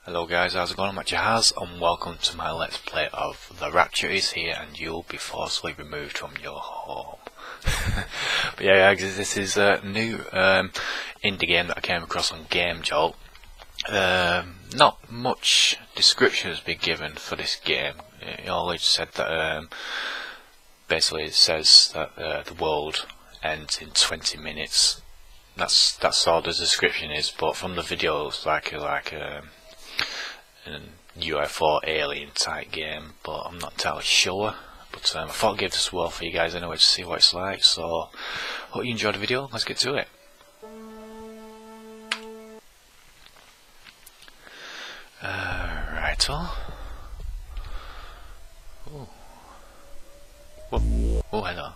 Hello guys, how's it going? I'm HatCHeTHaZ and welcome to my Let's Play of The Rapture is Here and You'll Be Forcibly Removed from Your Home. But yeah guys, this is a new indie game that I came across on Game Jolt. Not much description has been given for this game. It always said that basically it says that the world ends in 20 minutes. That's all the description is, but from the video it's like a UFO alien type game, but I'm not entirely sure. But I thought I'd give this a whirl for you guys anyway to see what it's like. So hope you enjoyed the video. Let's get to it. Righto. Oh, hello.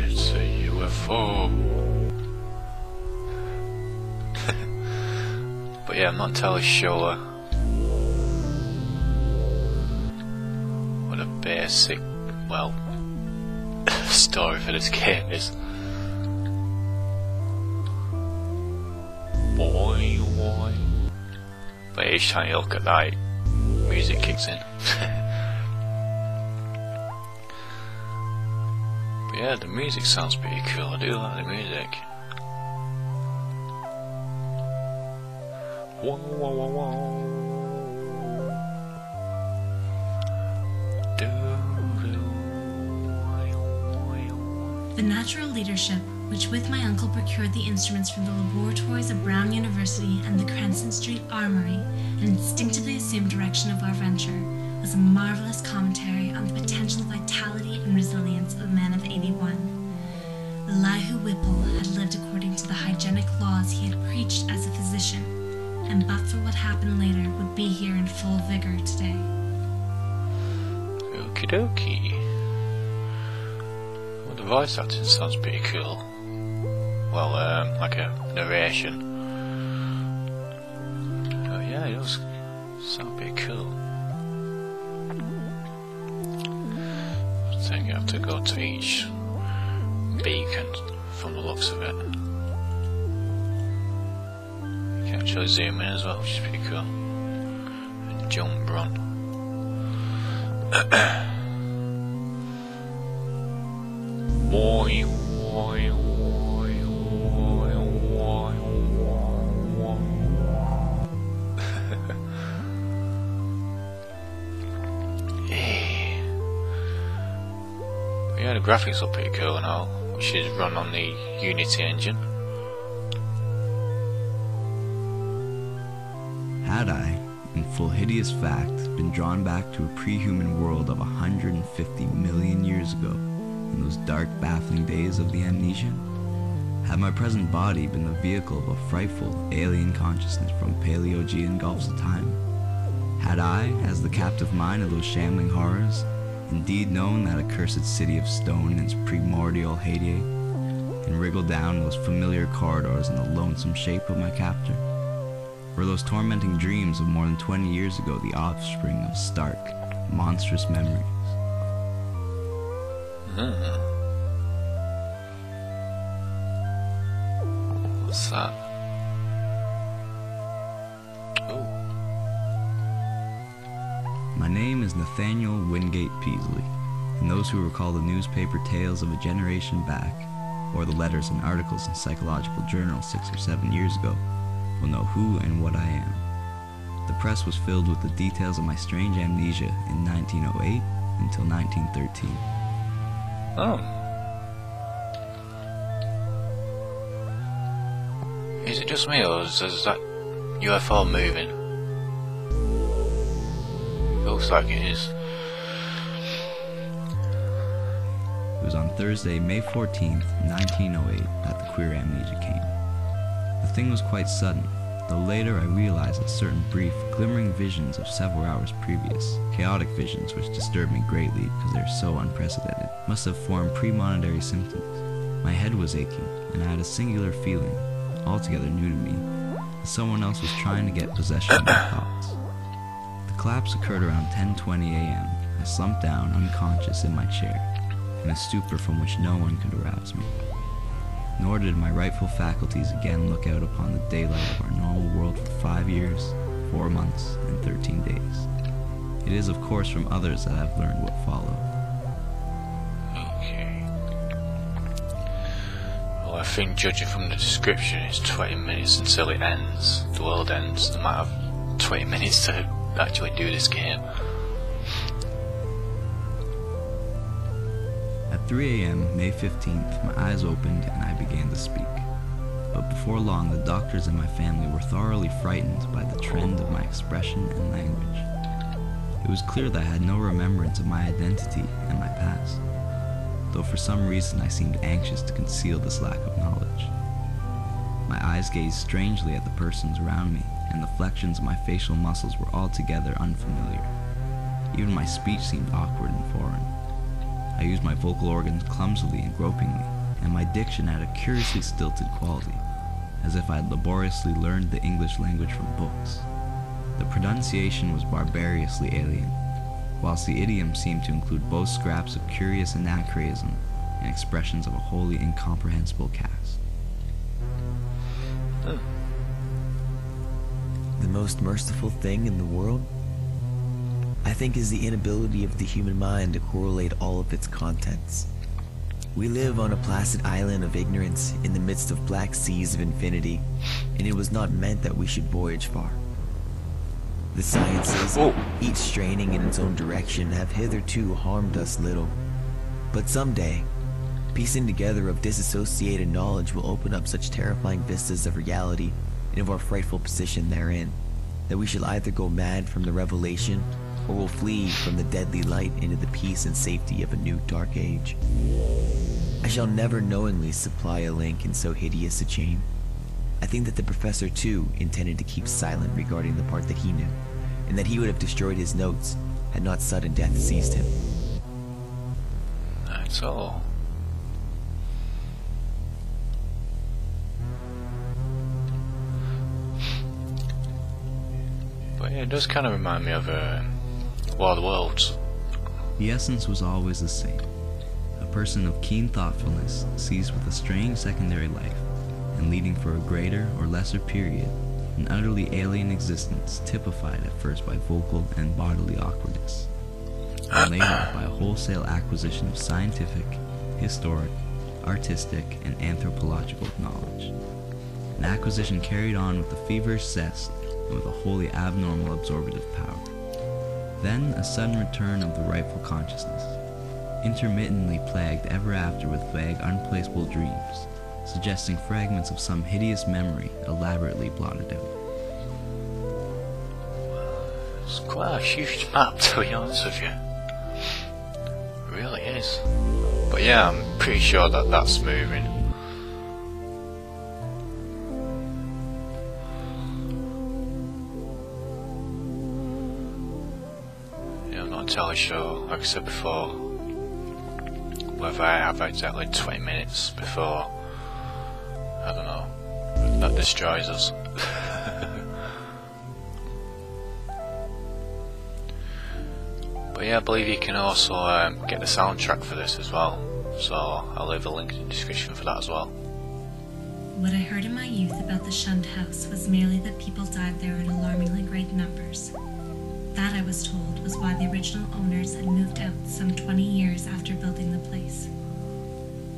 It's a UFO. But yeah, I'm not entirely sure what a basic, well, story for this game is. Boy. But each time you look at that, music kicks in. But yeah, the music sounds pretty cool. I do like the music. Whoa, whoa, whoa, whoa. The natural leadership, which with my uncle procured the instruments from the laboratories of Brown University and the Cranston Street Armory and instinctively assumed direction of our venture, was a marvelous commentary on the potential vitality and resilience of a man of 81. Elihu Whipple had lived according to the hygienic laws he had preached as a physician, and but for what happened later would be here in full vigor today. Okie dokie. Well, the voice acting sounds pretty cool. Well, like a narration. Oh yeah, it does sound pretty cool. I think you have to go to each beacon from the looks of it. You can actually zoom in as well, which is pretty cool. And jump run. Boy. Yeah, the graphics look pretty cool and all, which is run on the Unity engine. Had I, in full hideous fact, been drawn back to a pre-human world of 150 million years ago, in those dark, baffling days of the amnesia? Had my present body been the vehicle of a frightful, alien consciousness from Paleogean gulfs of time? Had I, as the captive mind of those shambling horrors, indeed known that accursed city of stone in its primordial heyday, and wriggled down those familiar corridors in the lonesome shape of my captor? Were those tormenting dreams of more than 20 years ago the offspring of stark, monstrous memories? What's that? Oh. My name is Nathaniel Wingate Peasley, and those who recall the newspaper tales of a generation back, or the letters and articles in psychological journals 6 or 7 years ago, will know who and what I am. The press was filled with the details of my strange amnesia in 1908 until 1913. Oh. Is it just me, or is that UFO moving? It looks like it is. It was on Thursday, May 14th, 1908, that the queer amnesia came. The thing was quite sudden, though later I realized that certain brief, glimmering visions of several hours previous, chaotic visions which disturbed me greatly because they are so unprecedented, must have formed premonitory symptoms. My head was aching, and I had a singular feeling, altogether new to me, that someone else was trying to get possession of my thoughts. The collapse occurred around 10:20 a.m. I slumped down unconscious in my chair, in a stupor from which no one could arouse me. nor did my rightful faculties again look out upon the daylight of our normal world for 5 years, 4 months, and 13 days. It is, of course, from others that I've learned what followed. Okay. Well, I think judging from the description, it's 20 minutes until it ends. The world ends. I might have 20 minutes to actually do this game. At 3 a.m., May 15th, my eyes opened and I began to speak. But before long, the doctors in my family were thoroughly frightened by the trend of my expression and language. It was clear that I had no remembrance of my identity and my past, though for some reason I seemed anxious to conceal this lack of knowledge. My eyes gazed strangely at the persons around me, and the flexions of my facial muscles were altogether unfamiliar. Even my speech seemed awkward and foreign. I used my vocal organs clumsily and gropingly, and my diction had a curiously stilted quality, as if I had laboriously learned the English language from books. The pronunciation was barbarously alien, whilst the idiom seemed to include both scraps of curious anachronism and expressions of a wholly incomprehensible cast. The most merciful thing in the world, I think, is the inability of the human mind to correlate all of its contents. We live on a placid island of ignorance in the midst of black seas of infinity, and it was not meant that we should voyage far. The sciences, each straining in its own direction, have hitherto harmed us little. But someday, piecing together of disassociated knowledge will open up such terrifying vistas of reality and of our frightful position therein, that we shall either go mad from the revelation, or will flee from the deadly light into the peace and safety of a new dark age. I shall never knowingly supply a link in so hideous a chain. I think that the professor too intended to keep silent regarding the part that he knew, and that he would have destroyed his notes had not sudden death seized him. That's all. But yeah, it does kind of remind me of War of the Worlds. The essence was always the same. A person of keen thoughtfulness, seized with a strange secondary life, and leading for a greater or lesser period, an utterly alien existence typified at first by vocal and bodily awkwardness, and later by a wholesale acquisition of scientific, historic, artistic, and anthropological knowledge. An acquisition carried on with a feverish zest and with a wholly abnormal absorptive power. Then a sudden return of the rightful consciousness, intermittently plagued ever after with vague, unplaceable dreams, suggesting fragments of some hideous memory elaborately blotted out. It's quite a huge map, to be honest with you. It really is. But yeah, I'm pretty sure that that's moving. Yeah, I'm not entirely sure, like I said before, whether I have exactly 20 minutes before, I don't know, that destroys us. But yeah, I believe you can also get the soundtrack for this as well, so I'll leave a link in the description for that as well. What I heard in my youth about the shunned house was merely that people died there in alarmingly great numbers. That, I was told, was why the original owners had moved out some 20 years after building the place.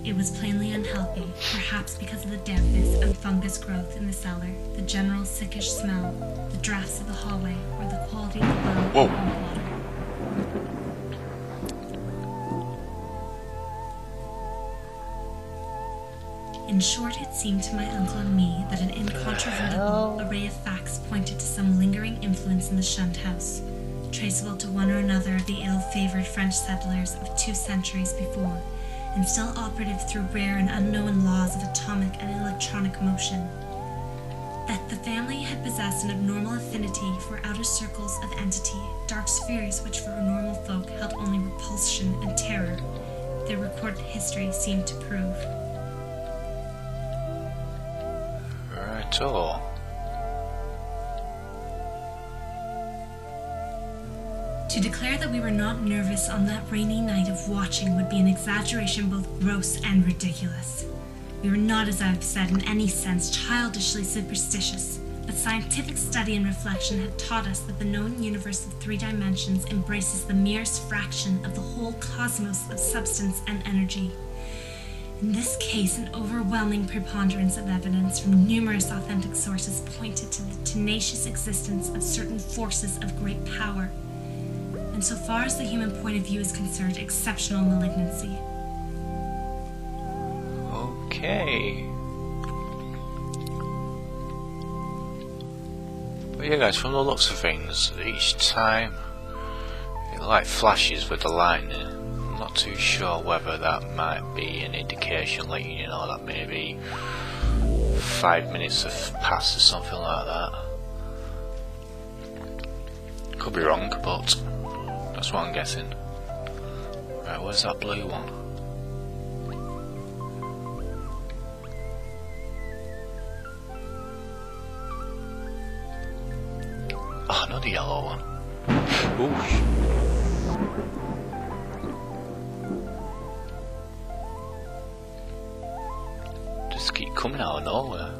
It was plainly unhealthy, perhaps because of the dampness and fungus growth in the cellar, the general sickish smell, the drafts of the hallway, or the quality of the well and water. In short, it seemed to my uncle and me that an incontrovertible array of facts pointed to some lingering influence in the shunned house, traceable to one or another of the ill-favoured French settlers of 2 centuries before, and still operative through rare and unknown laws of atomic and electronic motion. That the family had possessed an abnormal affinity for outer circles of entity, dark spheres which for normal folk held only repulsion and terror, their recorded history seemed to prove. Right-o. To declare that we were not nervous on that rainy night of watching would be an exaggeration both gross and ridiculous. We were not, as I've said, in any sense childishly superstitious, but scientific study and reflection had taught us that the known universe of 3 dimensions embraces the merest fraction of the whole cosmos of substance and energy. In this case, an overwhelming preponderance of evidence from numerous authentic sources pointed to the tenacious existence of certain forces of great power, and so far as the human point of view is concerned, exceptional malignancy. Okay. But yeah guys, from the looks of things, each time it like flashes with the lightning. I'm not too sure whether that might be an indication letting you know that maybe 5 minutes have passed or something like that. Could be wrong, but that's what I'm guessing. Right, where's that blue one? Oh, not the yellow one. Ooh. Just keep coming out of nowhere.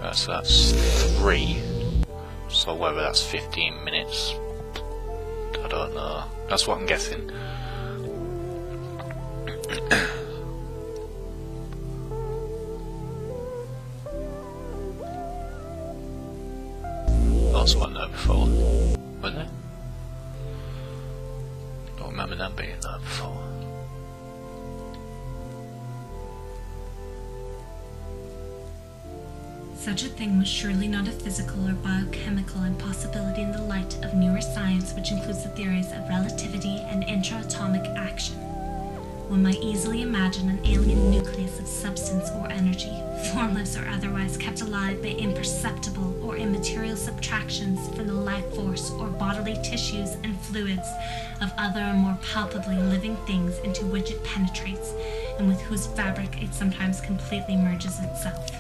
Right, so that's 3. So whether that's 15 minutes, I don't know. That's what I'm guessing. Also wasn't there before, was it? Don't remember them being there before. Such a thing was surely not a physical or biochemical impossibility in the light of newer science, which includes the theories of relativity and intra-atomic action. One might easily imagine an alien nucleus of substance or energy, formless or otherwise kept alive by imperceptible or immaterial subtractions from the life force or bodily tissues and fluids of other and more palpably living things into which it penetrates, and with whose fabric it sometimes completely merges itself.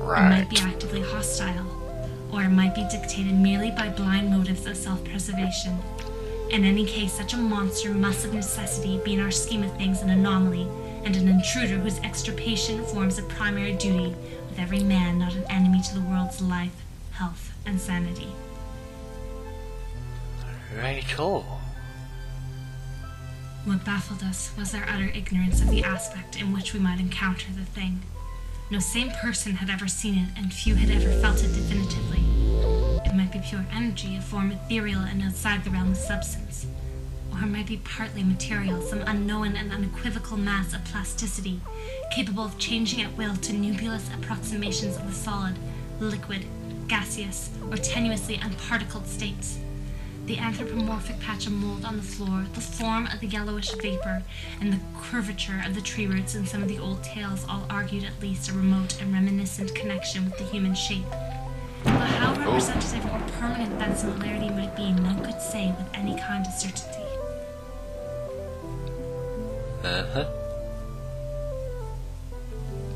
Right. It might be actively hostile, or it might be dictated merely by blind motives of self-preservation. In any case, such a monster must of necessity be in our scheme of things an anomaly, and an intruder whose extirpation forms a primary duty, with every man not an enemy to the world's life, health, and sanity. Rachel. What baffled us was our utter ignorance of the aspect in which we might encounter the thing. No sane person had ever seen it, and few had ever felt it definitively. It might be pure energy, a form ethereal and outside the realm of substance. Or it might be partly material, some unknown and unequivocal mass of plasticity, capable of changing at will to nebulous approximations of the solid, liquid, gaseous, or tenuously unparticled states. The anthropomorphic patch of mold on the floor, the form of the yellowish vapor, and the curvature of the tree roots in some of the old tales all argued at least a remote and reminiscent connection with the human shape. But how representative or permanent that similarity might be, none could say with any kind of certainty.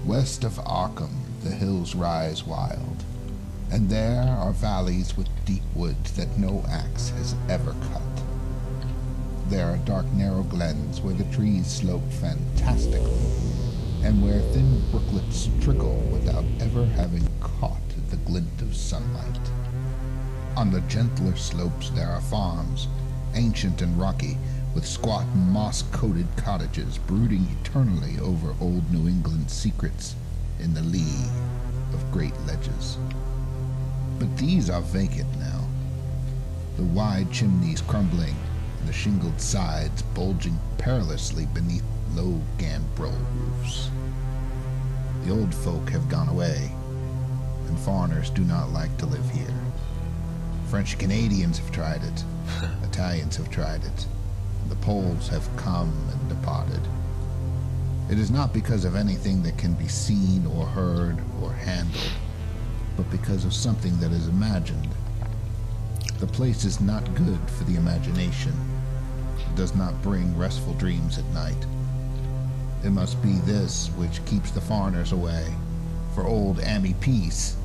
West of Arkham, the hills rise wild, and there are valleys with deep woods that no axe has ever cut. There are dark, narrow glens where the trees slope fantastically, and where thin brooklets trickle without ever having caught the glint of sunlight. On the gentler slopes there are farms, ancient and rocky, with squat moss-coated cottages brooding eternally over old New England secrets in the lee of great ledges. But these are vacant now, the wide chimneys crumbling and the shingled sides bulging perilously beneath low gambrel roofs. The old folk have gone away, and foreigners do not like to live here. French Canadians have tried it, Italians have tried it, and the Poles have come and departed. It is not because of anything that can be seen or heard or handled, but because of something that is imagined. The place is not good for the imagination. It does not bring restful dreams at night. It must be this which keeps the foreigners away, for old Ammy Peace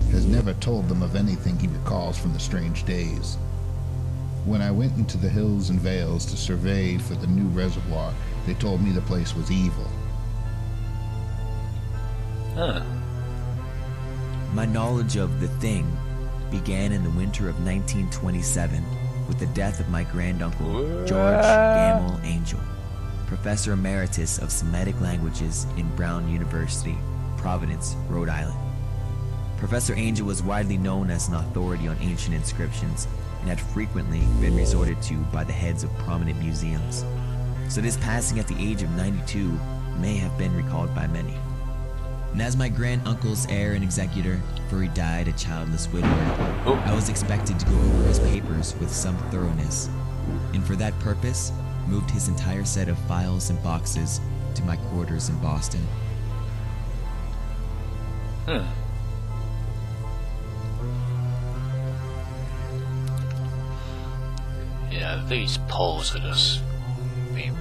has never told them of anything he recalls from the strange days. When I went into the hills and vales to survey for the new reservoir, they told me the place was evil. Huh. My knowledge of the Thing began in the winter of 1927 with the death of my granduncle, George Gamble Angel, Professor Emeritus of Semitic Languages in Brown University, Providence, Rhode Island. Professor Angel was widely known as an authority on ancient inscriptions and had frequently been resorted to by the heads of prominent museums. So this passing at the age of 92 may have been recalled by many. And as my granduncle's heir and executor, for he died a childless widower, I was expected to go over his papers with some thoroughness, and for that purpose, moved his entire set of files and boxes to my quarters in Boston. Yeah, these polls are just being,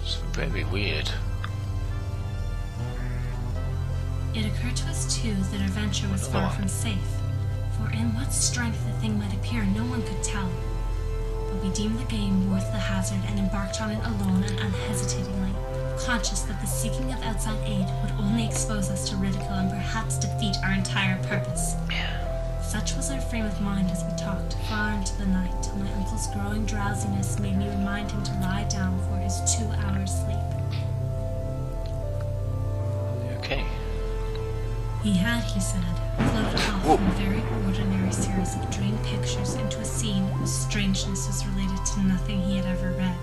it's very weird. It occurred to us too that our venture was far from safe, for in what strength the thing might appear no one could tell. But we deemed the game worth the hazard and embarked on it alone and unhesitatingly, conscious that the seeking of outside aid would only expose us to ridicule and perhaps defeat our entire purpose. Such was our frame of mind as we talked far into the night, till my uncle's growing drowsiness made me remind him to lie down for his 2 hours' sleep. Okay. He had, he said, floated off from a very ordinary series of dream pictures into a scene whose strangeness was related to nothing he had ever read.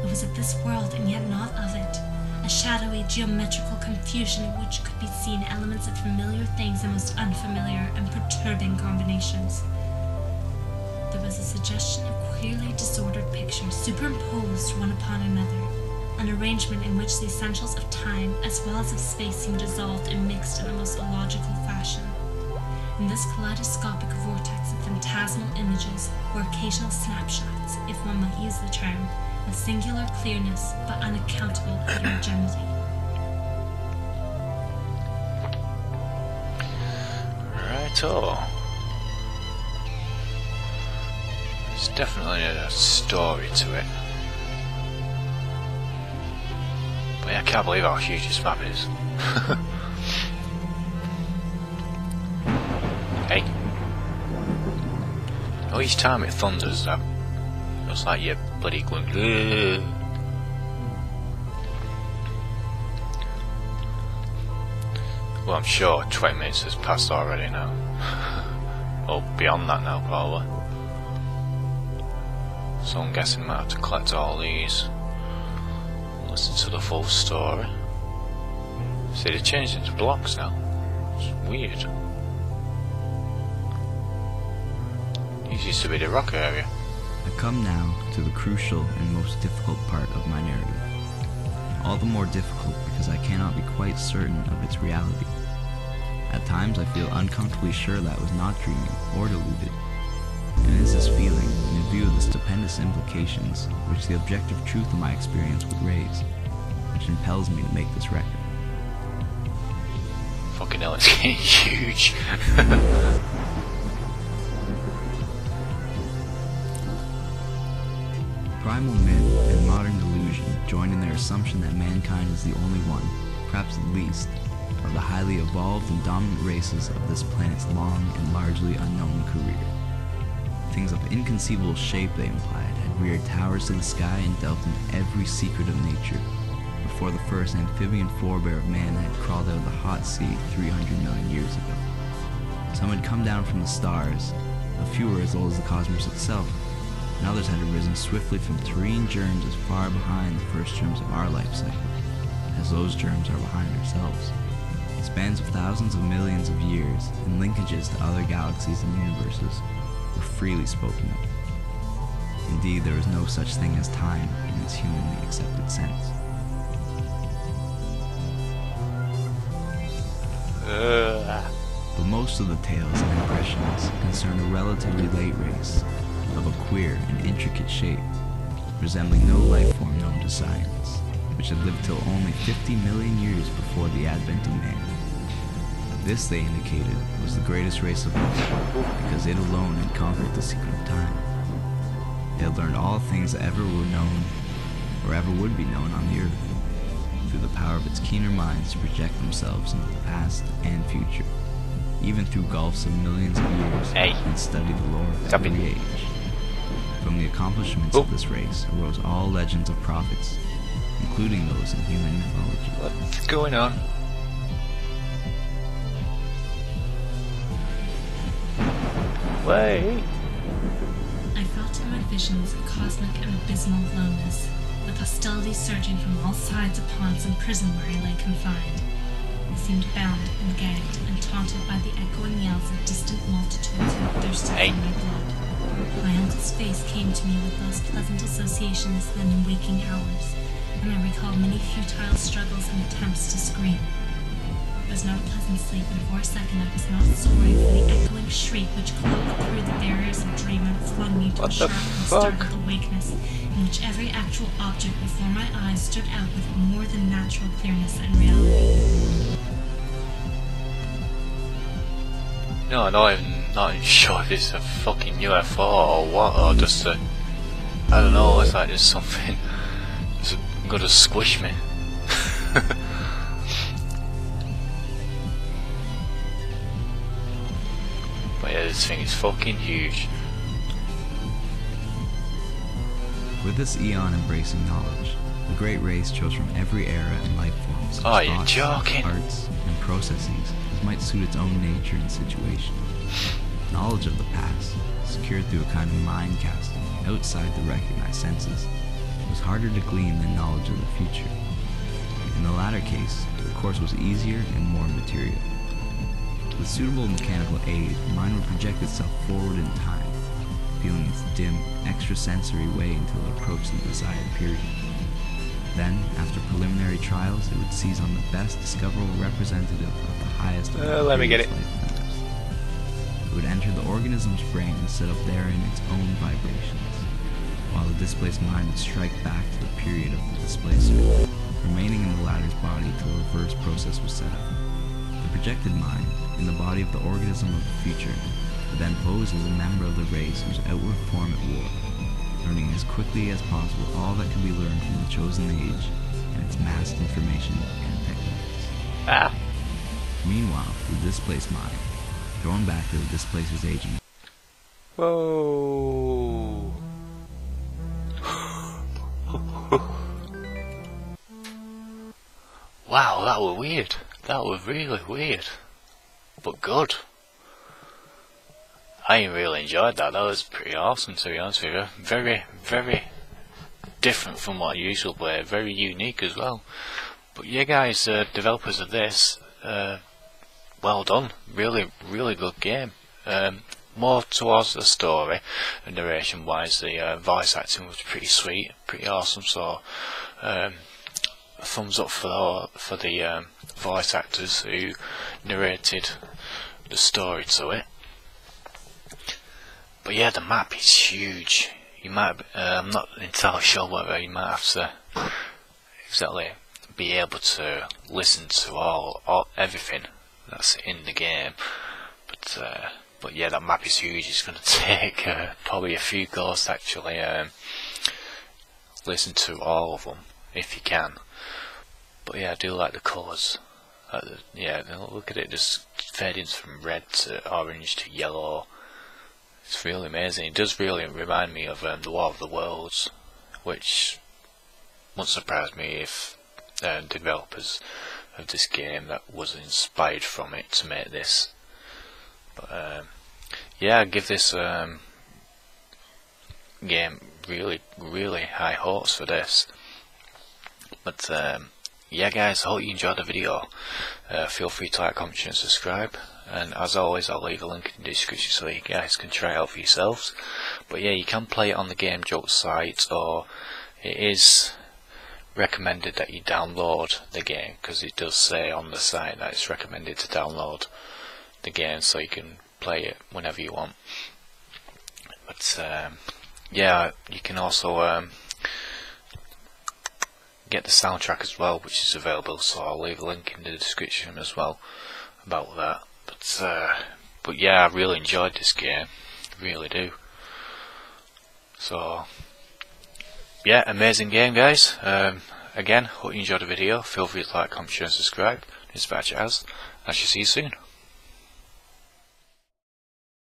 It was of this world, and yet not of it. A shadowy geometrical confusion in which could be seen elements of familiar things and most unfamiliar and perturbing combinations. There was a suggestion of queerly disordered pictures superimposed one upon another, an arrangement in which the essentials of time as well as of space seemed dissolved and mixed in a most illogical fashion. In this kaleidoscopic vortex of phantasmal images were occasional snapshots, if one might use the term, of singular clearness but unaccountable heterogeneity. Righto. There's definitely a story to it. But yeah, I can't believe how huge this map is. Hey. Oh, each time it thunders, it's like you're bloody going. Ugh. Well, I'm sure 20 minutes has passed already now. Or beyond that now, probably. So I'm guessing I might have to collect all these. Listen to the full story. See, they changed into blocks now. It's weird. These used to be the rock area. I come now to the crucial and most difficult part of my narrative. All the more difficult because I cannot be quite certain of its reality. At times I feel uncomfortably sure that I was not dreaming or deluded. And it is this feeling, in view of the stupendous implications which the objective truth of my experience would raise, which impels me to make this record. Fucking hell, it's getting huge. Primal myth and modern delusion join in their assumption that mankind is the only one, perhaps the least, of the highly evolved and dominant races of this planet's long and largely unknown career. Things of inconceivable shape, they implied, had reared towers to the sky and delved into every secret of nature, before the first amphibian forebear of man had crawled out of the hot sea 300 million years ago. Some had come down from the stars, a few were as old as the cosmos itself, and others had arisen swiftly from terrene germs as far behind the first germs of our life cycle, as those germs are behind ourselves. Spans of thousands of millions of years, and linkages to other galaxies and universes, were freely spoken of. Indeed, there is no such thing as time in its humanly accepted sense. But most of the tales and impressions concern a relatively late race, of a queer and intricate shape, resembling no life form known to science, which had lived till only 50 million years before the advent of man. This, they indicated, was the greatest race of all, because it alone had conquered the secret of time. It had learned all things that ever were known, or ever would be known on the earth, through the power of its keener minds to project themselves into the past and future, even through gulfs of millions of years, and study the lore of every age. From the accomplishments of this race arose all legends of prophets, including those in human mythology. What's going on? Wait. I felt in my visions a cosmic and abysmal aloneness, with hostility surging from all sides upon some prison where I lay confined. I seemed bound and gagged and taunted by the echoing yells of distant multitudes who thirsted for my blood. My uncle's face came to me with those pleasant associations then in waking hours, and I recalled many futile struggles and attempts to scream. It was not a pleasant sleep, and for a second I was not sorry for the echoing shriek which clove through the barriers of dream and flung me to a sharp and startled awakeness, in which every actual object before my eyes stood out with more than natural clearness and reality. No, I'm not even sure if it's a fucking UFO or what, or just a... I don't know, it's like just something that's gonna squish me. But yeah, this thing is fucking huge. With this eon embracing knowledge, the great race chose from every era and life form such thoughts, arts, and processes as might suit its own nature and situation. Knowledge of the past, secured through a kind of mind casting outside the recognized senses, was harder to glean than knowledge of the future. In the latter case, the course was easier and more material. With suitable mechanical aid, the mind would project itself forward in time, feeling its dim, extrasensory way until it approached the desired period. Then, after preliminary trials, it would seize on the best discoverable representative of the highest of the life members. It would enter the organism's brain and set up therein its own vibrations, while the displaced mind would strike back to the period of the displacer, remaining in the latter's body till a reverse process was set up. The projected mind, in the body of the organism of the future, would then pose as a member of the race whose outward form it wore, learning as quickly as possible all that could be learned from the chosen age and its massed information and techniques. Meanwhile, the displaced mind, thrown back to the displacer's agent. Whoa. Wow, that was weird. That was really weird. But good. I really enjoyed that. That was pretty awesome, to be honest with you. Very, very different from what I usually play. Very unique as well. But yeah, guys, developers of this, well done. Really, really good game. More towards the story and narration wise. The voice acting was pretty sweet, pretty awesome. So, a thumbs up for the voice actors who narrated the story to it. But yeah, the map is huge. You might, I'm not entirely sure whether you might have to exactly be able to listen to everything that's in the game. But yeah, that map is huge. It's going to take probably a few goes to actually listen to all of them if you can. But yeah, I do like the colours. Yeah, look at it just fading from red to orange to yellow. It's really amazing. It does really remind me of the War of the Worlds, which won't surprise me if the developers of this game that was inspired from it to make this. But yeah, I give this game really, really high hopes for this. But yeah, guys, I hope you enjoyed the video. Feel free to like, comment, share and subscribe. And as always, I'll leave a link in the description so you guys can try it out for yourselves. But yeah, you can play it on the Game Jolt site, or it is recommended that you download the game, because it does say on the site that it's recommended to download the game so you can play it whenever you want. But yeah, you can also get the soundtrack as well, which is available, so I'll leave a link in the description as well. about that. But yeah, I really enjoyed this game, really do. So yeah, amazing game, guys. Again, hope you enjoyed the video. Feel free to like, comment, share and subscribe. This is HatCHeTHaZ. I shall see you soon.